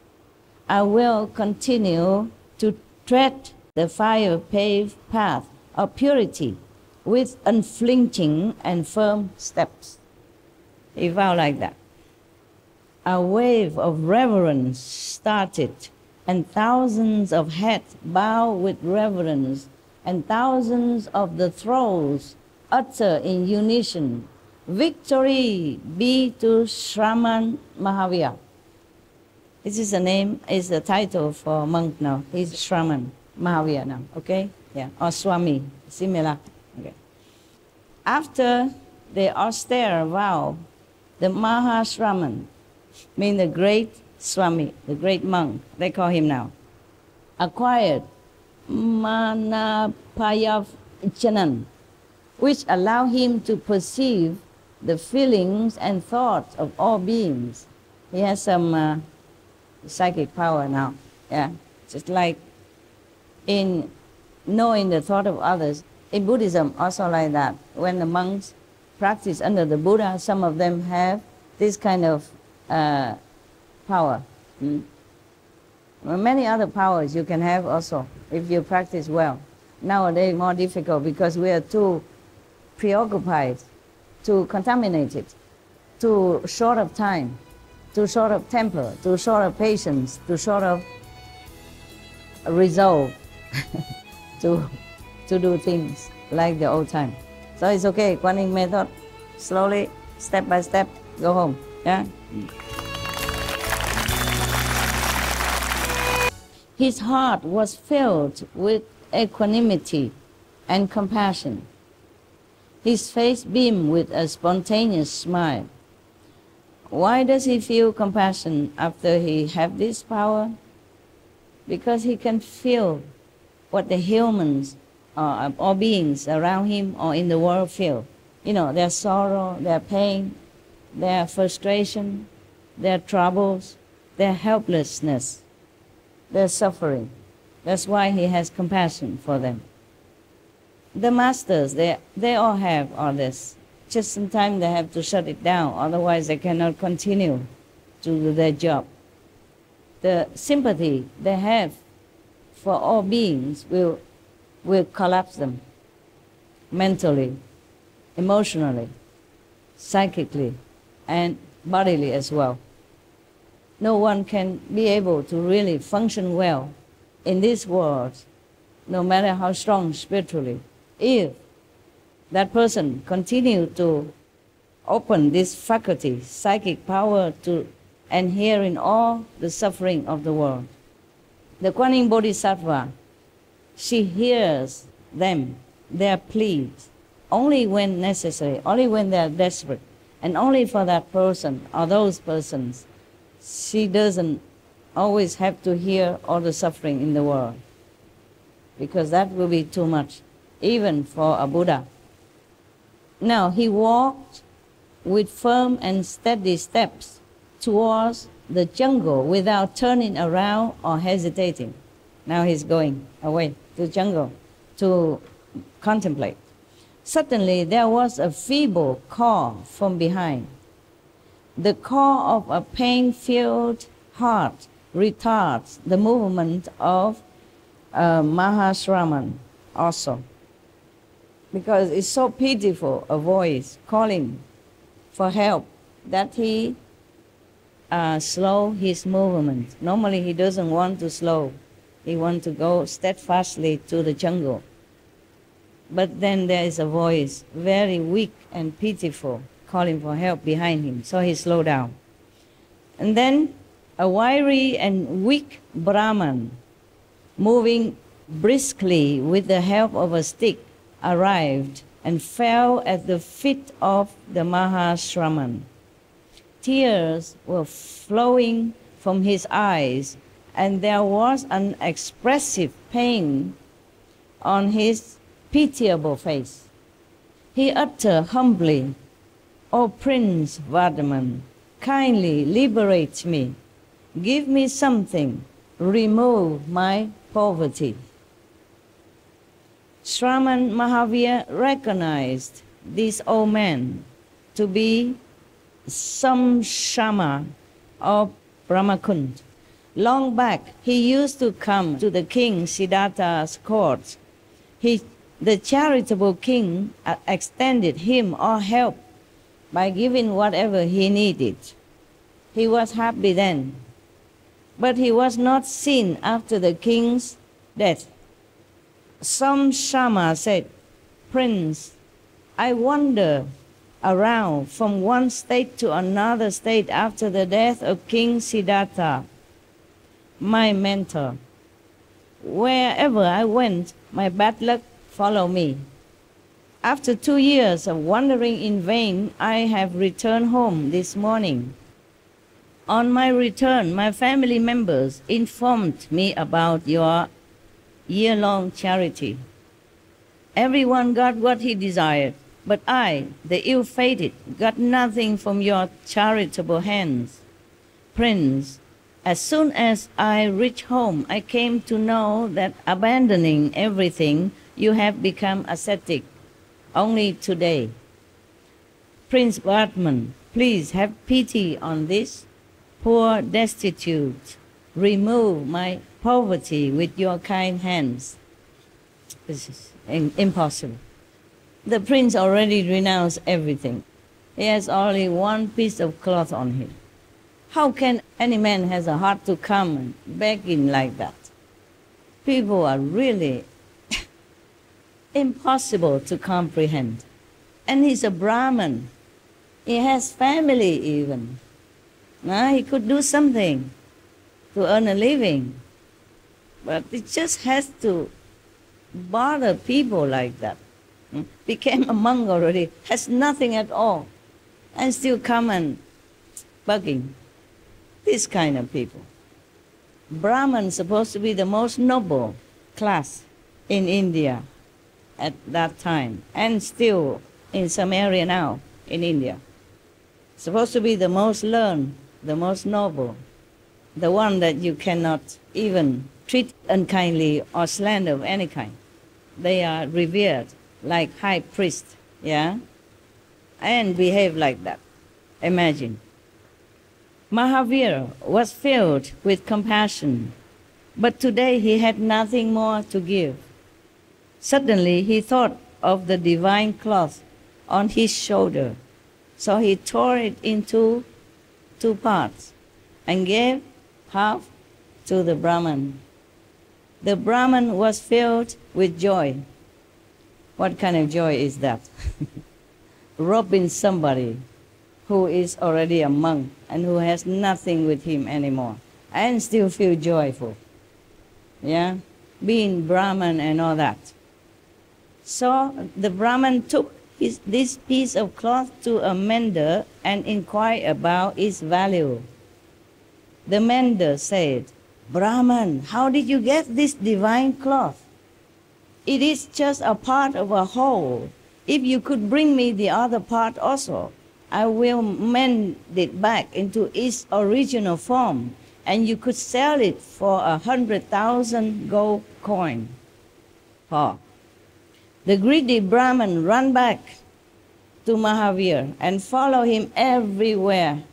I will continue to tread the fire-paved path of purity with unflinching and firm steps. He vowed like that. A wave of reverence started, and thousands of heads bowed with reverence, and thousands of the throats uttered in unison, Victory be to Shraman Mahavira. This is the name, is the title for a monk now. He's Shraman Mahavira now, okay? Yeah, or Swami, similar. Okay. After the austere vow, the Mahashraman, mean the great Swami, the great monk, they call him now, acquired Manapayavachanan, which allow him to perceive the feelings and thoughts of all beings. He has some psychic power now, yeah. Just like in knowing the thought of others. In Buddhism, also like that. When the monks practice under the Buddha, some of them have this kind of power. Well, many other powers you can have also, if you practice well. Nowadays, more difficult because we are too preoccupied, too contaminated, too short of time, too short of temper, too short of patience, too short of resolve to do things like the old time. So it's okay, Kuan Yin method, slowly, step by step, go home. Yeah. His heart was filled with equanimity and compassion. His face beamed with a spontaneous smile. Why does he feel compassion after he have this power? Because he can feel what the humans or beings around him or in the world feel. You know, their sorrow, their pain, their frustration, their troubles, their helplessness, their suffering. That's why he has compassion for them. The masters, they all have all this. Just sometimes they have to shut it down, otherwise they cannot continue to do their job. The sympathy they have for all beings will collapse them mentally, emotionally, psychically, and bodily as well. No one can be able to really function well in this world, no matter how strong spiritually, if that person continue to open this faculty, psychic power to adhere in all the suffering of the world. The Kuan Yin Bodhisattva, she hears them, their pleas, only when necessary, only when they are desperate, and only for that person or those persons. She doesn't always have to hear all the suffering in the world, because that will be too much, even for a Buddha. Now, he walked with firm and steady steps towards the jungle without turning around or hesitating. Now he's going away to the jungle to contemplate. Suddenly, there was a feeble call from behind. The call of a pain-filled heart retards the movement of Mahashraman also, because it's so pitiful, a voice calling for help, that he slow his movement. Normally he doesn't want to slow. He wants to go steadfastly to the jungle. But then there is a voice, very weak and pitiful, calling for help behind him, so he slowed down. And then a wiry and weak Brahman, moving briskly with the help of a stick, arrived and fell at the feet of the Mahashraman. Tears were flowing from his eyes, and there was an expressive pain on his pitiable face. He uttered humbly, "O Prince Vardhaman, kindly liberate me. Give me something. Remove my poverty." Shraman Mahavira recognized this old man to be Samshama of Brahmakund. Long back, he used to come to the king Siddhartha's court. The charitable king extended him all help by giving whatever he needed. He was happy then, but he was not seen after the king's death. Samshama said, "Prince, I wander around from one state to another state after the death of King Siddhartha, my mentor. Wherever I went, my bad luck followed me. After 2 years of wandering in vain, I have returned home this morning. On my return, my family members informed me about your year-long charity. Everyone got what he desired, but I, the ill-fated, got nothing from your charitable hands. Prince, as soon as I reached home, I came to know that abandoning everything, you have become ascetic only today. Prince Vardhaman, please have pity on this poor destitute. Remove my poverty with your kind hands." This is impossible. The prince already renounced everything. He has only one piece of cloth on him. How can any man has a heart to come and beg him like that? people are really impossible to comprehend. And he's a Brahmin. He has family even. Now, he could do something to earn a living. But it just has to bother people like that. Became a monk already, has nothing at all, and still come and bugging. This kind of people. Brahman is supposed to be the most noble class in India at that time, and still in some area now in India. Supposed to be the most learned, the most noble, the one that you cannot even treat unkindly or slander of any kind. They are revered like high priest, yeah, and behave like that. Imagine. Mahavira was filled with compassion, but today he had nothing more to give. Suddenly he thought of the divine cloth on his shoulder, so he tore it into 2 parts and gave half to the Brahman. The Brahman was filled with joy. What kind of joy is that? Robbing somebody who is already a monk and who has nothing with him anymore, and still feel joyful. Yeah? Being Brahman and all that. So the Brahman took this piece of cloth to a mender and inquired about its value. The mender said, "Brahman, how did you get this divine cloth? It is just a part of a whole. If you could bring me the other part also, I will mend it back into its original form, and you could sell it for 100,000 gold coins." Oh. The greedy Brahman ran back to Mahavira and followed him everywhere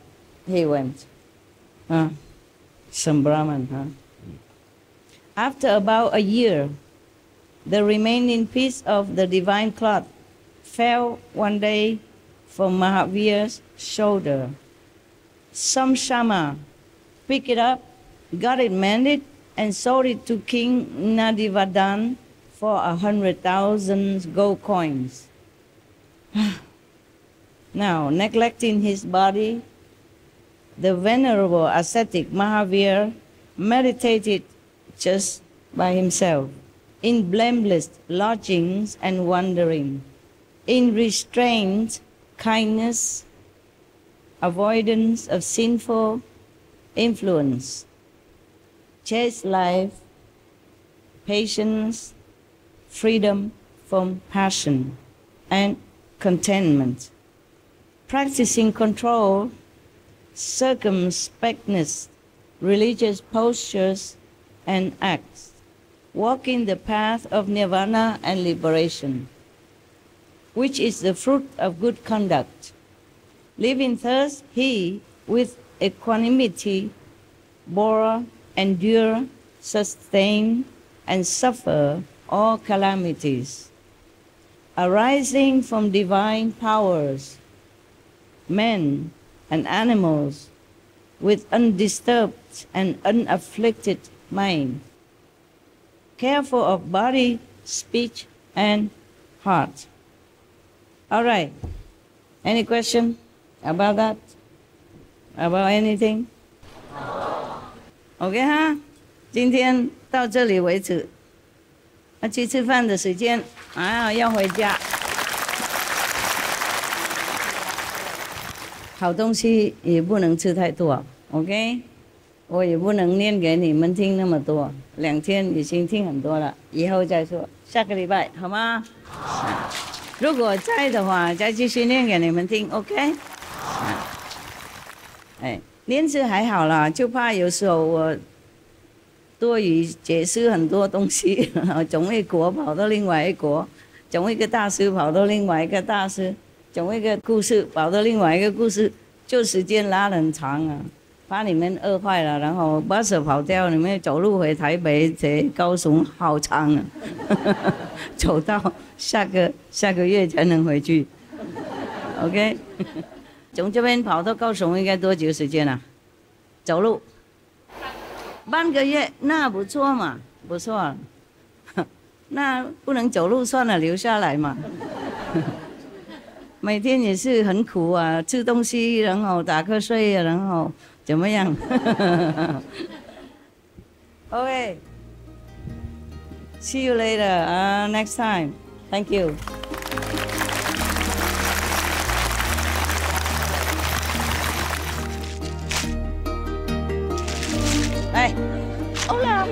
he went. Some Brahman, huh? After about a year, the remaining piece of the divine cloth fell one day from Mahavira's shoulder. Some Shama picked it up, got it mended, and sold it to King Nadivadan for 100,000 gold coins. Now, neglecting his body, the venerable ascetic Mahavira meditated just by himself, in blameless lodgings and wandering, in restraint, kindness, avoidance of sinful influence, chaste life, patience, freedom from passion, and contentment, practicing control, circumspectness, religious postures and acts, walking the path of nirvana and liberation, which is the fruit of good conduct. Living thus, he, with equanimity, bore, endure, sustain, and suffer all calamities arising from divine powers, men and animals, with undisturbed and unafflicted mind, careful of body, speech, and heart. All right. Any question about that? About anything? OK 哈，今天到这里为止。去吃饭的时间，要回家。好东西也不能吃太多 ，OK？ 我也不能念给你们听那么多，2天已经听很多了，以后再说，下个礼拜好吗？如果在的话，再继续念给你们听 ，OK？ 念是还好啦，就怕有时候我多余解释很多东西，从一国跑到另外一国，从一个大师跑到另外一个大师，从一个故事跑到另外一个故事，就时间拉得很长啊，把你们饿坏了，然后巴士跑掉，你们走路回台北、高雄好长啊，走到下个月才能回去 ，OK？ 从这边跑到高雄应该多久时间啊？走路？半个月，那不错嘛，不错。那不能走路算了，留下来嘛。每天也是很苦啊，吃东西，然后打瞌睡，然后怎么样？OK， see you later. Next time. Thank you. 哎，好啦。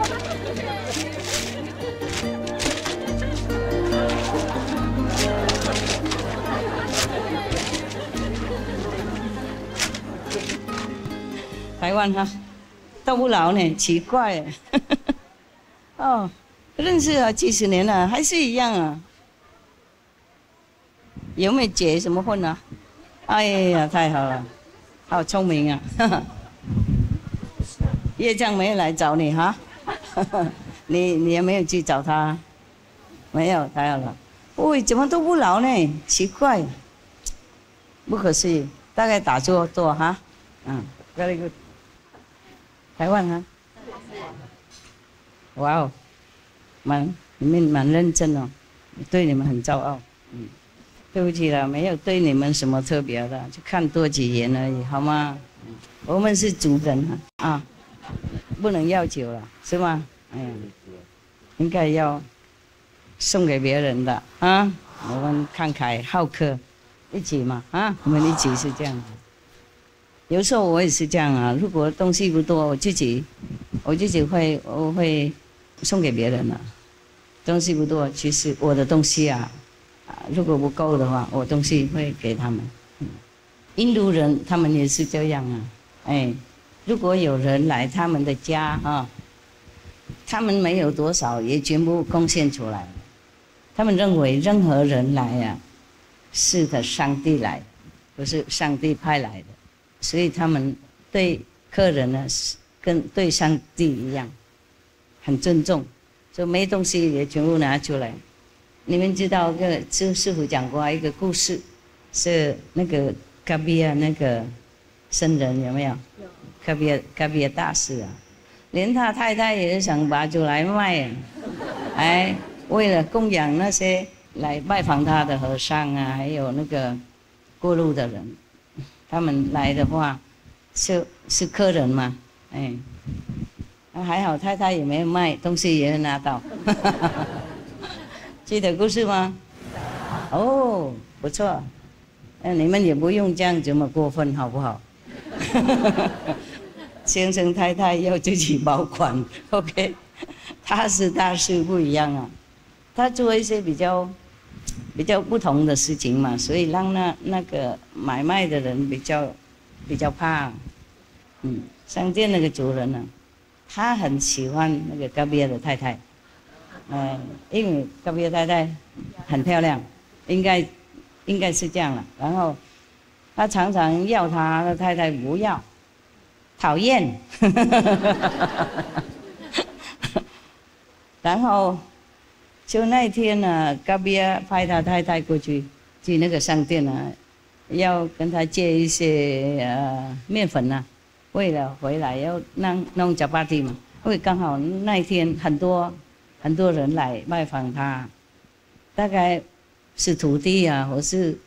台湾哈，都不老呢，奇怪。哦，认识了几十年了，还是一样啊。有没有结什么婚啊？哎呀，太好了，好聪明啊！业障没有来找你哈？你也没有去找他？没有，太好了。喂，怎么都不老呢？奇怪，不可思议。大概打坐哈，very good。台湾啊，哇哦，你们蛮认真哦，对你们很骄傲。对不起了，没有对你们什么特别的，就看多几眼而已，好吗？我们是族人啊，不能要求了，是吗？应该要送给别人的啊。我们慷慨好客，一起嘛我们一起是这样。有时候我也是这样啊，如果东西不多，我自己会送给别人了。东西不多，其实我的东西如果不够的话，我东西会给他们。印度人他们也是这样如果有人来他们的家他们没有多少，也全部贡献出来。他们认为任何人来是的上帝来，不是上帝派来的。所以他们对客人呢，跟对上帝一样，很尊重，就没东西也全部拿出来。你们知道师父讲过一个故事，是那个嘎比亚那个僧人有没有？嘎比亚大师连他太太也想拔出来卖为了供养那些来拜访他的和尚还有那个过路的人。他们来的话，是客人嘛，还好太太也没有卖，东西也拿到。记得故事吗？哦，不错。你们也不用这样这么过分，好不好？先生太太要自己保管 ，OK？ 他是不一样他做一些比较不同的事情嘛，所以让那个买卖的人比较怕。商店那个主人他很喜欢那个嘎比亚的太太，因为嘎比亚太太很漂亮，应该是这样了。然后他常常要他的太太不要，讨厌。然后就那一天嘎比亚派他太太过去那个商店要跟他借一些面粉为了回来要弄chapati嘛，因为刚好那一天很多人来拜访他，大概是徒弟或是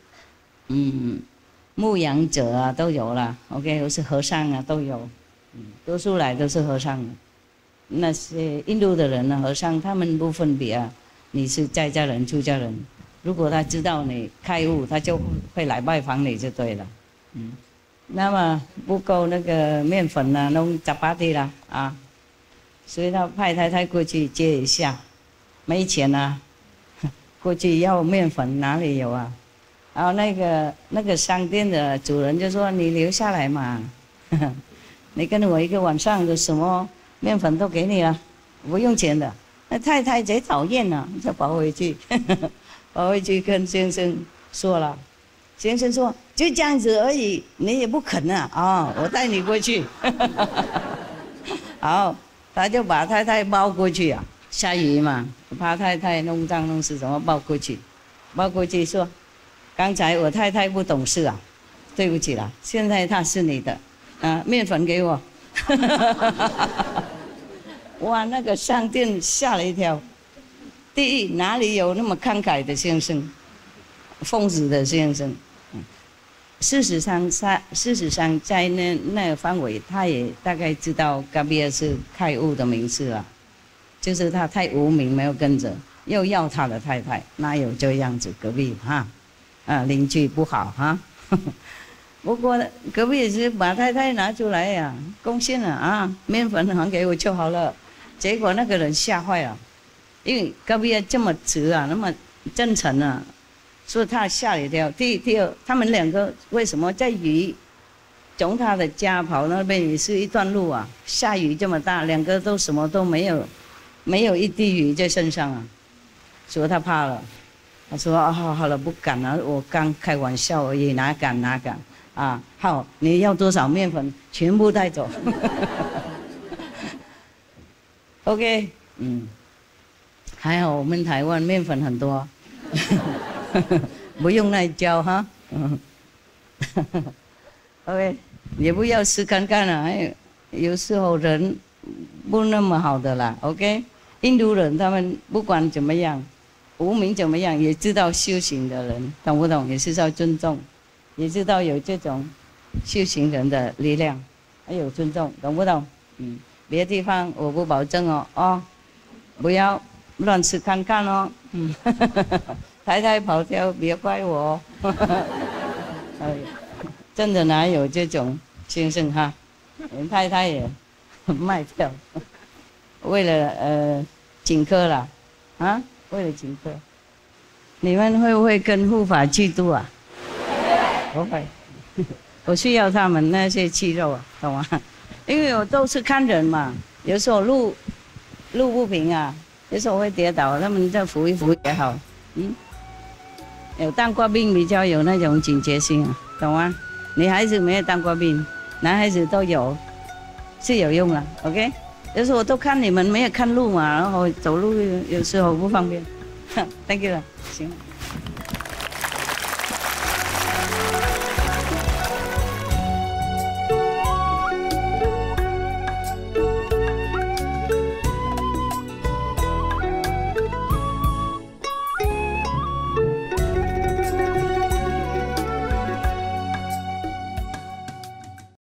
牧羊者都有了 ，OK， 或是和尚都有，多数来都是和尚。那些印度的人和尚他们不分别你是在家人出家人，如果他知道你开悟，他就会来拜访你就对了。那么不够那个面粉弄chapati啦所以他派太太过去借一下，没钱过去要面粉哪里有然后那个商店的主人就说：“你留下来嘛，你跟我一个晚上的什么面粉都给你了，不用钱的。”那太太贼讨厌就跑回去，跑回去跟先生说了。先生说：“就这样子而已，你也不肯我带你过去。”好，他就把太太抱过去下雨嘛，怕太太弄脏弄湿，怎么抱过去？抱过去说：“刚才我太太不懂事对不起了，现在她是你的面粉给我。”哇，那个商店吓了一跳。第一，哪里有那么慷慨的先生，疯子的先生？事实上，在那个范围，他也大概知道嘎比尔是开悟的名字了，就是他太无名，没有跟着，又要他的太太，哪有这样子？隔壁哈，邻居不好哈。不过隔壁也是把太太拿出来呀，贡献了啊，面粉还给我就好了。结果那个人吓坏了，因为隔壁这么直啊，那么真诚啊。所以他吓了一跳。第二，他们两个为什么在雨，从他的家跑那边也是一段路啊，下雨这么大，两个都什么都没有，没有一滴雨在身上啊，所以他怕了。他说：“啊，好了，不敢了，我刚开玩笑而已，哪敢啊！好，你要多少面粉，全部带走。”OK， 还好我们台湾面粉很多。不用那教哈，OK， 也不要试看看了，有时候人不那么好的啦 ，OK。印度人他们不管怎么样，无名怎么样，也知道修行的人，懂不懂？也是要尊重，也知道有这种修行人的力量，还有尊重，懂不懂？别的地方我不保证哦，不要乱吃看看哦，太太跑掉，别怪我真的哪有这种先生哈？连太太也卖掉，为了请客啦，为了请客。你们会不会跟护法嫉妒啊？不会，我需要他们那些肌肉啊，懂吗？因为我都是看人嘛，有时候路不平啊，有时候会跌倒，他们再扶一扶也好，有当过兵比较有那种警觉性啊，懂吗？女孩子没有当过兵，男孩子都有，是有用了 ，OK。有时候我都看你们没有看路嘛，然后走路有时候不方便。Thank you 了，行。